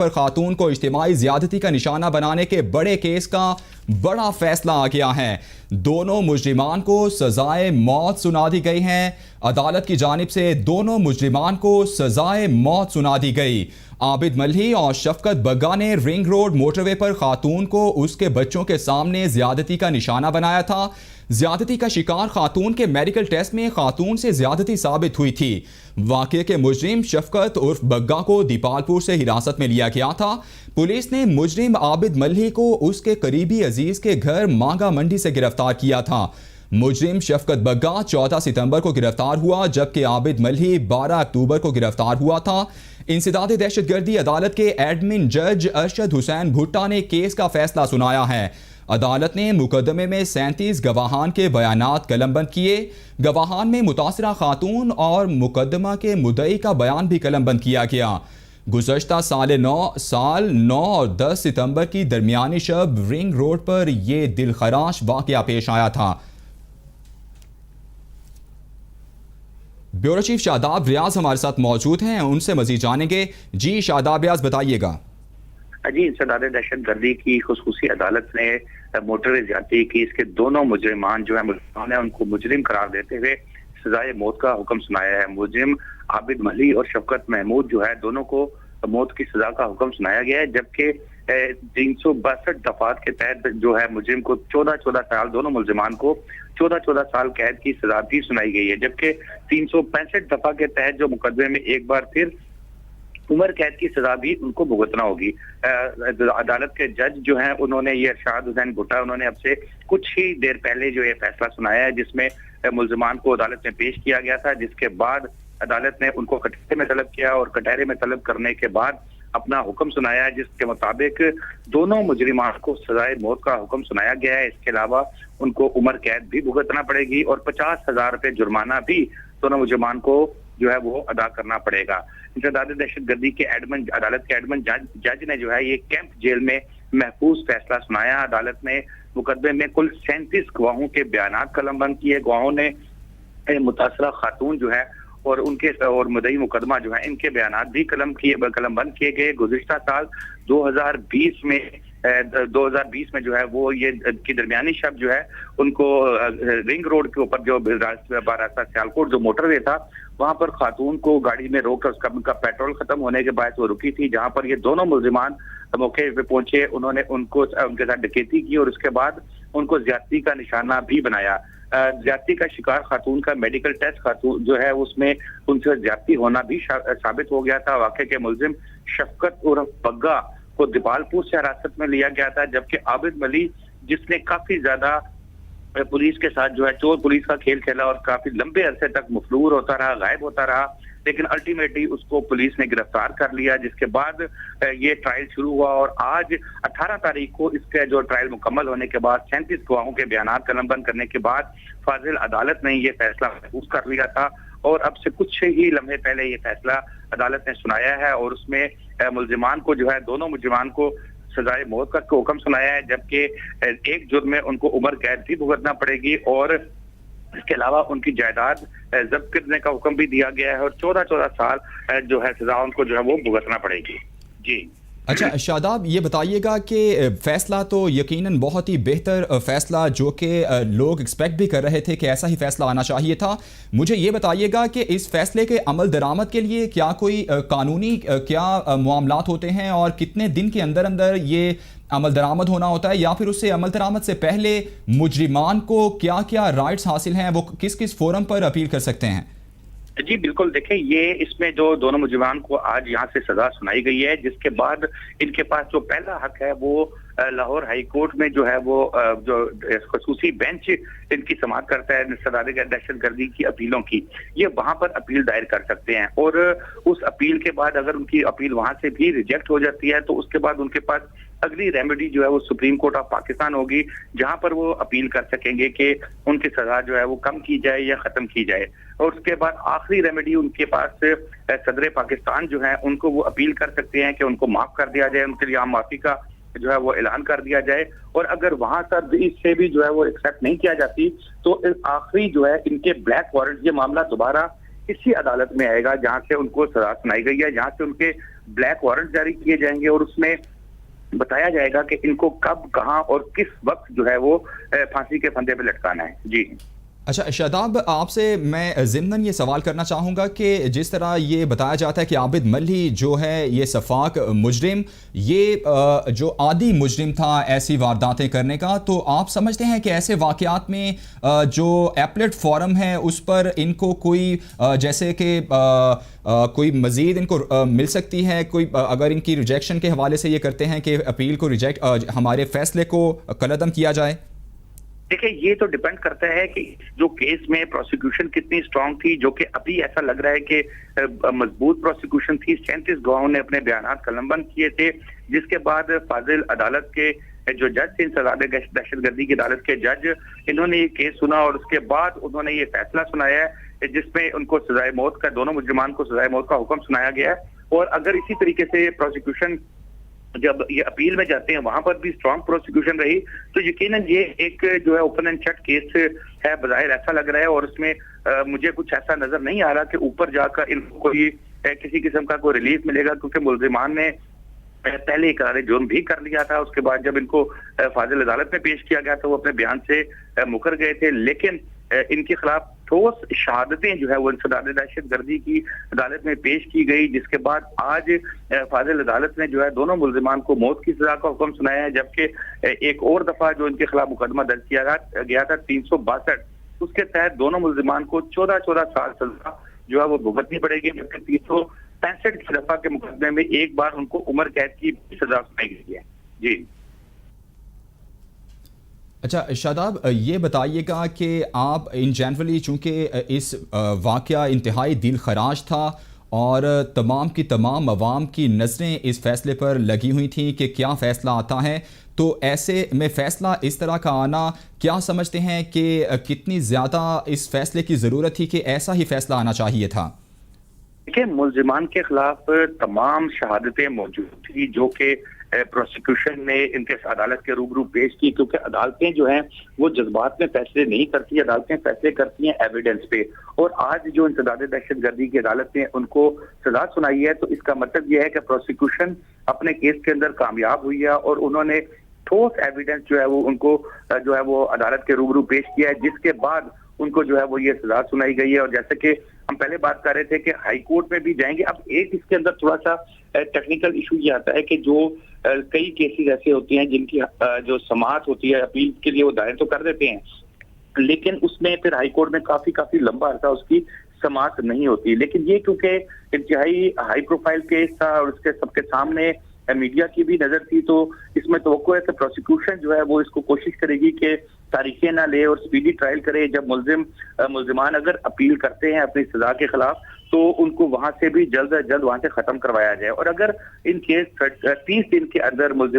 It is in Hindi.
पर खातून को इज्तिमाई ज्यादती का निशाना बनाने के बड़े केस का बड़ा फैसला आ गया है। दोनों मुजरिमान को सजाए मौत सुना दी गई है। अदालत की जानिब से दोनों मुजरिमान को सजाए मौत सुना दी गई। आबिद मल्ही और शफकत बग्गा ने रिंग रोड मोटरवे पर खातून को उसके बच्चों के सामने ज्यादती का निशाना बनाया था। ज्यादती का शिकार खातून के मेडिकल टेस्ट में खातून से ज्यादती साबित हुई थी। वाक़े के मुजरिम शफकत उर्फ बग्गा को दीपालपुर से हिरासत में लिया गया था। पुलिस ने मुजरिम आबिद मल्ही को उसके करीबी अजीज के घर मांगा मंडी से गिरफ्तार किया था। मुजरिम शफकत बग्गा 14 सितंबर को गिरफ्तार हुआ, जबकि आबिद मल्ही 12 अक्टूबर को गिरफ्तार हुआ था। इंसदाद दहशतगर्दी अदालत के एडमिन जज अरशद हुसैन भुट्टा ने केस का फैसला सुनाया है। अदालत ने मुकदमे में 37 गवाहान के बयानात कलमबंद किए। गवाहान में मुतासरा खातून और मुकदमा के मुद्दई का बयान भी कलमबंद किया गया। गुज़श्ता साल 9 और 10 सितंबर की दरमियानी शब रिंग रोड पर यह दिलखराश वाक़या पेश आया था। ब्यूरो चीफ शादाब रियाज हमारे साथ मौजूद हैं, उनसे मजीद जानेंगे। जी शादाब रियाज, बताइएगा। जी, इंसदाद दहशतगर्दी की खुसूसी अदालत ने मोटर ज्यादती केस के दोनों मुजरिमान जो है उनको मुजरिम करार देते हुए सजाए मौत का हुक्म सुनाया है। मुजरिम आबिद मल्ही और शफकत महमूद जो है दोनों को मौत की सजा का हुक्म सुनाया गया है, जबकि 362 दफात के तहत जो है मुजरिम को 14 साल, दोनों मुलजिमान को 14 साल कैद की सजा भी सुनाई गई है। जबकि 365 दफा के तहत जो मुकदमे में एक बार फिर उम्र कैद की सजा भी उनको भुगतना होगी। अदालत के जज जो हैं उन्होंने ये अरशद हुसैन भुट्टा उन्होंने अब से कुछ ही देर पहले जो ये फैसला सुनाया है, जिसमें मुल्जिमान को अदालत में पेश किया गया था, जिसके बाद अदालत ने उनको कटहरे में तलब किया और कटहरे में तलब करने के बाद अपना हुक्म सुनाया है, जिसके मुताबिक दोनों मुजरिमान को सजाए मौत का हुक्म सुनाया गया है। इसके अलावा उनको उम्र कैद भी भुगतना पड़ेगी और 50,000 रुपए जुर्माना भी दोनों मुजरिमान को जो है वो अदा करना पड़ेगा। इंसदाद दहशतगर्दी के अदालत के एडमिन जज ने जो है ये कैंप जेल में महफूज फैसला सुनाया। अदालत ने मुकदमे में कुल 37 गवाहों के बयानात कलमबंद किए। गवाहों ने मुतासरा खातून जो है और उनके और मुद्दई मुकदमा जो है इनके बयानात भी कलमबंद किए गए। गुज़िश्ता साल 2020 में जो है वो ये की दरमियानी शब जो है उनको रिंग रोड के ऊपर जो रास्ता सियालकोट जो मोटरवे था वहां पर खातून को गाड़ी में रोक कर उसका पेट्रोल खत्म होने के बाद वो रुकी थी, जहां पर ये दोनों मुल्जिमान मौके पे पहुंचे। उन्होंने उनके साथ डकैती की और उसके बाद उनको ज्यादती का निशाना भी बनाया। ज्यादती का शिकार खातून का मेडिकल टेस्ट खातून जो है उसमें उनसे ज्यादती होना भी साबित हो गया था। वाक़े के मुल्जिम शफकत और बग्गा को दीपालपुर से हिरासत में लिया गया था, जबकि आबिद मल्ही जिसने काफी ज्यादा पुलिस के साथ जो है चोर पुलिस का खेल खेला और काफी लंबे अरसे तक मफलूर होता रहा, गायब होता रहा, लेकिन अल्टीमेटली उसको पुलिस ने गिरफ्तार कर लिया, जिसके बाद ये ट्रायल शुरू हुआ और आज 18 तारीख को इसका जो ट्रायल मुकम्मल होने के बाद 37 गवाहों के बयानात कलमबंद करने के बाद फाजिल अदालत ने ये फैसला महफूज कर लिया था और अब से कुछ ही लम्हे पहले ये फैसला अदालत ने सुनाया है और उसमें मुल्जिमान को जो है दोनों मुल्जिमान को सजाए मौत का हुक्म सुनाया है, जबकि एक जुर्म में उनको उम्र कैद भी भुगतना पड़ेगी और इसके अलावा उनकी जायदाद जब्त करने का हुक्म भी दिया गया है और 14 साल जो है सजा उनको जो है वो भुगतना पड़ेगी। जी अच्छा शादाब, ये बताइएगा कि फ़ैसला तो यकीनन बहुत ही बेहतर फ़ैसला जो कि लोग एक्सपेक्ट भी कर रहे थे कि ऐसा ही फ़ैसला आना चाहिए था। मुझे ये बताइएगा कि इस फ़ैसले के अमल दरामद के लिए क्या कोई कानूनी क्या मामलात होते हैं और कितने दिन के अंदर अंदर ये अमल दरामद होना होता है, या फिर उससे अमल दरामद से पहले मुजरिमान को क्या क्या राइट्स हासिल हैं, वो किस किस फोरम पर अपील कर सकते हैं? जी बिल्कुल, देखें ये इसमें जो दोनों मुजरिमान को आज यहाँ से सजा सुनाई गई है, जिसके बाद इनके पास जो पहला हक है वो लाहौर हाई कोर्ट में जो है वो जो खसूसी बेंच इनकी समाअत करता है इंसदाद दहशतगर्दी की अपीलों की, ये वहां पर अपील दायर कर सकते हैं और उस अपील के बाद अगर उनकी अपील वहां से भी रिजेक्ट हो जाती है तो उसके बाद उनके पास अगली रेमेडी जो है वो सुप्रीम कोर्ट ऑफ पाकिस्तान होगी, जहां पर वो अपील कर सकेंगे कि उनकी सजा जो है वो कम की जाए या खत्म की जाए। और उसके बाद आखिरी रेमेडी उनके पास सदर पाकिस्तान जो है उनको वो अपील कर सकते हैं कि उनको माफ कर दिया जाए, उनके लिए आम माफी का जो है वो ऐलान कर दिया जाए। और अगर वहां पर इससे भी जो है वो एक्सेप्ट नहीं किया जाती तो आखिरी जो है इनके ब्लैक वारंट ये मामला दोबारा इसी अदालत में आएगा जहां से उनको सजा सुनाई गई है, जहां से उनके ब्लैक वारंट जारी किए जाएंगे और उसमें बताया जाएगा कि इनको कब, कहां और किस वक्त जो है वो फांसी के फंदे पे लटकाना है। जी। अच्छा शादाब, आपसे मैं ज़िम्नन ये सवाल करना चाहूँगा कि जिस तरह ये बताया जाता है कि आबिद मल्ही जो है ये सफ़ाक मुजरिम, ये जो आदी मुजरिम था ऐसी वारदातें करने का, तो आप समझते हैं कि ऐसे वाक़यात में जो एपलेट फोरम है उस पर इनको कोई जैसे कि कोई मज़ीद इनको मिल सकती है, कोई अगर इनकी रिजेक्शन के हवाले से ये करते हैं कि अपील को रिजेक्ट, हमारे फैसले को कलअदम किया जाए? देखिए, ये तो डिपेंड करता है कि जो केस में प्रोसिक्यूशन कितनी स्ट्रांग थी, जो कि अभी ऐसा लग रहा है कि मजबूत प्रोसिक्यूशन थी। 37 गवाहों ने अपने बयानात कलमबंद किए थे, जिसके बाद फाजिल अदालत के जो जज थे, सदाए दहशतगर्दी की अदालत के जज, इन्होंने ये केस सुना और उसके बाद उन्होंने ये फैसला सुनाया है जिसमें उनको सजाए मौत का, दोनों मुजरिमान को सजाए मौत का हुक्म सुनाया गया है। और अगर इसी तरीके से प्रोसिक्यूशन जब ये अपील में जाते हैं वहां पर भी स्ट्रांग प्रोसिक्यूशन रही, तो यकीनन ये एक जो है ओपन एंड शट केस है, बज़ाहिर ऐसा लग रहा है। और उसमें मुझे कुछ ऐसा नजर नहीं आ रहा कि ऊपर जाकर इनको कोई किसी किस्म का कोई रिलीफ मिलेगा, क्योंकि मुल्जिमान ने पहले इकरार जुर्म भी कर लिया था। उसके बाद जब इनको फाजिल अदालत में पेश किया गया तो वो अपने बयान से मुकर गए थे, लेकिन इनके खिलाफ ठोस शहादतें जो है वो इंसदाद दहशतगर्दी की अदालत में पेश की गई, जिसके बाद आज फाजिल अदालत ने जो है दोनों मुल्जिमान को मौत की सजा का हुक्म सुनाया है। जबकि एक और दफा जो इनके खिलाफ मुकदमा दर्ज किया गया था 362, उसके तहत दोनों मुल्जिमान को 14 साल सजा जो है वो भुगतनी पड़ेगी, जबकि 365 की दफा के मुकदमे में एक बार उनको उम्र कैद की सजा सुनाई गई है। जी। अच्छा शादाब, ये बताइएगा कि आप इन जनरली चूँकि इस वाक़या इंतहाई दिल खराज था और तमाम की तमाम अवाम की नज़रें इस फ़ैसले पर लगी हुई थी कि क्या फ़ैसला आता है, तो ऐसे में फ़ैसला इस तरह का आना, क्या समझते हैं कि कितनी ज़्यादा इस फ़ैसले की ज़रूरत थी कि ऐसा ही फ़ैसला आना चाहिए था? देखिए, मुल्जिमान के खिलाफ तमाम शहादतें मौजूद थी जो कि प्रोसिक्यूशन ने इनके अदालत के रूबरू पेश की, क्योंकि अदालतें जो हैं वो जज्बात में फैसले नहीं करती, अदालतें फैसले करती हैं एविडेंस पे। और आज जो इंसदाद दहशतगर्दी की अदालत ने उनको सजा सुनाई है, तो इसका मतलब यह है कि प्रोसिक्यूशन अपने केस के अंदर कामयाब हुई है और उन्होंने ठोस एविडेंस जो है वो उनको जो है वो अदालत के रूबरू पेश किया है, जिसके बाद उनको जो है वो ये सजा सुनाई गई है। और जैसे कि हम पहले बात कर रहे थे कि हाई कोर्ट में भी जाएंगे। अब एक इसके अंदर थोड़ा सा टेक्निकल इशू ये आता है कि जो कई केसेस ऐसे होते हैं जिनकी जो समाअत होती है अपील के लिए वो दायर तो कर देते हैं, लेकिन उसमें फिर हाई कोर्ट में काफी लंबा अरसा उसकी समाअत नहीं होती। लेकिन ये क्योंकि इंतहाई हाई प्रोफाइल केस था और उसके सबके सामने मीडिया की भी नजर थी, तो इसमें तवक्को है कि प्रोसिक्यूशन जो है वो इसको कोशिश करेगी कि तारीखें ना ले और स्पीडी ट्रायल करे। जब मुल्जिमान अगर अपील करते हैं अपनी सजा के खिलाफ, तो उनको वहां से भी जल्द अज जल्द वहां से खत्म करवाया जाए। और अगर इन केस 30 दिन के अंदर